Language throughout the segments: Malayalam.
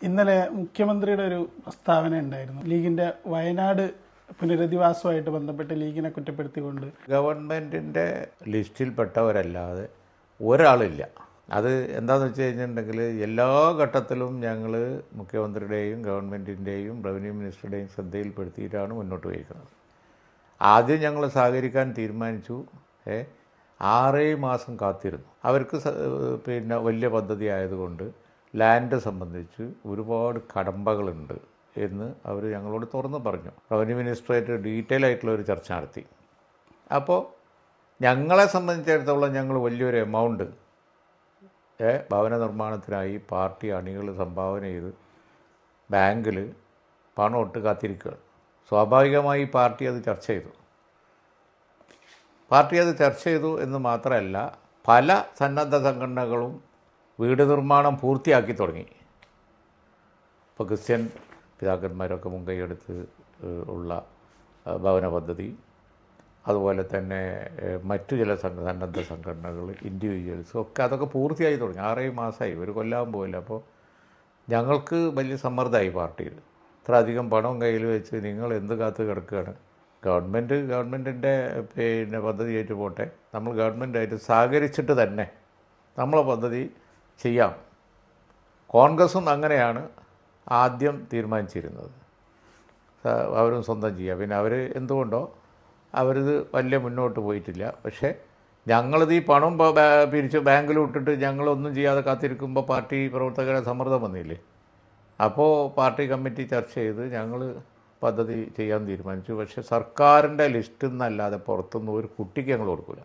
ഇന്നലെ മുഖ്യമന്ത്രിയുടെ ഒരു പ്രസ്താവന ഉണ്ടായിരുന്നു. ലീഗിന്റെ വയനാട് പുനരധിവാസവുമായിട്ട് ബന്ധപ്പെട്ട് ലീഗിനെ കുറ്റപ്പെടുത്തിക്കൊണ്ട് ഗവൺമെൻറ്റിൻ്റെ ലിസ്റ്റിൽപ്പെട്ടവരല്ലാതെ ഒരാളില്ല. അത് എന്താണെന്ന് വെച്ച് കഴിഞ്ഞിട്ടുണ്ടെങ്കിൽ എല്ലാ ഘട്ടത്തിലും ഞങ്ങൾ മുഖ്യമന്ത്രിയുടെയും ഗവൺമെൻറ്റിൻ്റെയും റവന്യൂ മിനിസ്റ്ററുടെയും ശ്രദ്ധയിൽപ്പെടുത്തിയിട്ടാണ് മുന്നോട്ട് പോയിരിക്കുന്നത്. ആദ്യം ഞങ്ങൾ സഹകരിക്കാൻ തീരുമാനിച്ചു. 6 മാസം കാത്തിരുന്നു. അവർക്ക് പിന്നെ വലിയ പദ്ധതി ആയതുകൊണ്ട് ലാൻഡ് സംബന്ധിച്ച് ഒരുപാട് കടമ്പകളുണ്ട് എന്ന് അവർ ഞങ്ങളോട് തുറന്ന് പറഞ്ഞു. റവന്യൂ മിനിസ്റ്ററായിട്ട് ഡീറ്റെയിൽ ആയിട്ടുള്ള ഒരു ചർച്ച നടത്തി. അപ്പോൾ ഞങ്ങളെ സംബന്ധിച്ചിടത്തോളം ഞങ്ങൾ വലിയൊരു എമൗണ്ട് ഭവന നിർമ്മാണത്തിനായി പാർട്ടി അണികൾ സംഭാവന ചെയ്ത് ബാങ്കിൽ പണം ഇട്ട് കാത്തിരിക്കുകയാണ്. സ്വാഭാവികമായി പാർട്ടി അത് ചർച്ച ചെയ്തു എന്ന് മാത്രമല്ല, പല സന്നദ്ധ സംഘടനകളും വീട് നിർമ്മാണം പൂർത്തിയാക്കി തുടങ്ങി. ഇപ്പോൾ ക്രിസ്ത്യൻ പിതാക്കന്മാരൊക്കെ മുൻകൈയെടുത്ത് ഉള്ള ഭവന പദ്ധതി, അതുപോലെ തന്നെ മറ്റു ചില സന്നദ്ധ സംഘടനകൾ, ഇൻഡിവിജ്വൽസും ഒക്കെ അതൊക്കെ പൂർത്തിയായി തുടങ്ങി. 6 മാസമായി, ഒരു കൊല്ലാൻ പോയില്ല. അപ്പോൾ ഞങ്ങൾക്ക് വലിയ സമ്മർദ്ദമായി പാർട്ടിയിൽ. ഇത്ര അധികം പണം കയ്യിൽ വെച്ച് നിങ്ങൾ എന്ത് കാത്ത് കിടക്കുകയാണ്? ഗവൺമെൻറ്റിൻ്റെ പിന്നെ പദ്ധതി ആയിട്ട് പോട്ടെ, നമ്മൾ ഗവൺമെൻറ്റായിട്ട് സഹകരിച്ചിട്ട് തന്നെ നമ്മളെ പദ്ധതി ചെയ്യാം. കോൺഗ്രസും അങ്ങനെയാണ് ആദ്യം തീരുമാനിച്ചിരുന്നത്. അവരും സ്വന്തം ചെയ്യാം. പിന്നെ അവർ എന്തുകൊണ്ടോ അവരിത് വലിയ മുന്നോട്ട് പോയിട്ടില്ല. പക്ഷേ ഞങ്ങളിത് ഈ പണം പിരിച്ച് ബാങ്കിൽ വിട്ടിട്ട് ഞങ്ങളൊന്നും ചെയ്യാതെ കാത്തിരിക്കുമ്പോൾ പാർട്ടി പ്രവർത്തകരെ സമ്മർദ്ദം വന്നില്ലേ. അപ്പോൾ പാർട്ടി കമ്മിറ്റി ചർച്ച ചെയ്ത് ഞങ്ങൾ പദ്ധതി ചെയ്യാൻ തീരുമാനിച്ചു. പക്ഷേ സർക്കാരിൻ്റെ ലിസ്റ്റിൽ നിന്നല്ലാതെ പുറത്തുനിന്ന് ഒരു കുട്ടിക്ക് ഞങ്ങൾ കൊടുക്കില്ല.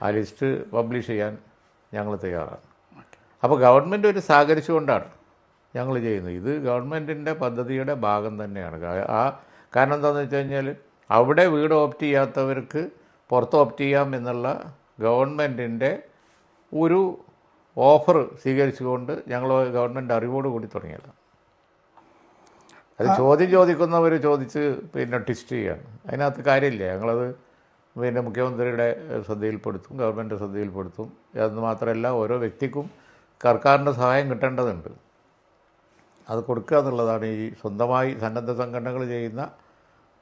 ആ ലിസ്റ്റ് പബ്ലിഷ് ചെയ്യാൻ ഞങ്ങൾ തയ്യാറാണ്. അപ്പോൾ ഗവൺമെൻറ് ഒരു സഹകരിച്ചുകൊണ്ടാണ് ഞങ്ങൾ ചെയ്യുന്നത്. ഇത് ഗവൺമെൻറ്റിൻ്റെ പദ്ധതിയുടെ ഭാഗം തന്നെയാണ്. കാരണം എന്താണെന്ന് വെച്ച് കഴിഞ്ഞാൽ അവിടെ വീട് ഓപ്റ്റ് ചെയ്യാത്തവർക്ക് പുറത്ത് ഓപ്റ്റ് ചെയ്യാം എന്നുള്ള ഗവൺമെൻറ്റിൻ്റെ ഒരു ഓഫർ സ്വീകരിച്ചുകൊണ്ട് ഞങ്ങൾ ഗവൺമെൻറ് അറിവോട് കൂടി തുടങ്ങിയത്. അത് ചോദിക്കുന്നവർ ചോദിച്ച് പിന്നെ ടിസ്റ്റ് ചെയ്യാണ്. അതിനകത്ത് കാര്യമില്ല. ഞങ്ങളത് പിന്നെ മുഖ്യമന്ത്രിയുടെ ശ്രദ്ധയിൽപ്പെടുത്തും, ഗവൺമെൻറ് ശ്രദ്ധയിൽപ്പെടുത്തും. എന്ന് മാത്രമല്ല, ഓരോ വ്യക്തിക്കും സർക്കാരിൻ്റെ സഹായം കിട്ടേണ്ടതുണ്ട്. അത് കൊടുക്കുക എന്നുള്ളതാണ്. ഈ സ്വന്തമായി സന്നദ്ധ സംഘടനകൾ ചെയ്യുന്ന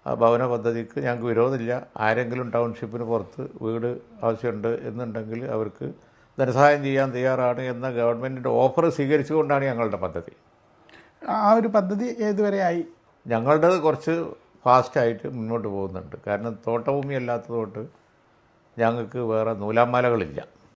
ഭവന പദ്ധതിക്ക് ഞങ്ങൾക്ക് വിരോധമില്ല. ആരെങ്കിലും ടൗൺഷിപ്പിന് പുറത്ത് വീട് ആവശ്യമുണ്ട് എന്നുണ്ടെങ്കിൽ അവർക്ക് ധനസഹായം ചെയ്യാൻ തയ്യാറാണ് എന്ന ഗവൺമെൻറ്റിൻ്റെ ഓഫർ സ്വീകരിച്ചുകൊണ്ടാണ് ഞങ്ങളുടെ പദ്ധതി. ആ ഒരു പദ്ധതി ഏതുവരെയായി? ഞങ്ങളുടേത് കുറച്ച് ഫാസ്റ്റായിട്ട് മുന്നോട്ട് പോകുന്നുണ്ട്. കാരണം തോട്ടഭൂമി അല്ലാത്തതുകൊണ്ട് ഞങ്ങൾക്ക് വേറെ നൂലാമാലകളില്ല.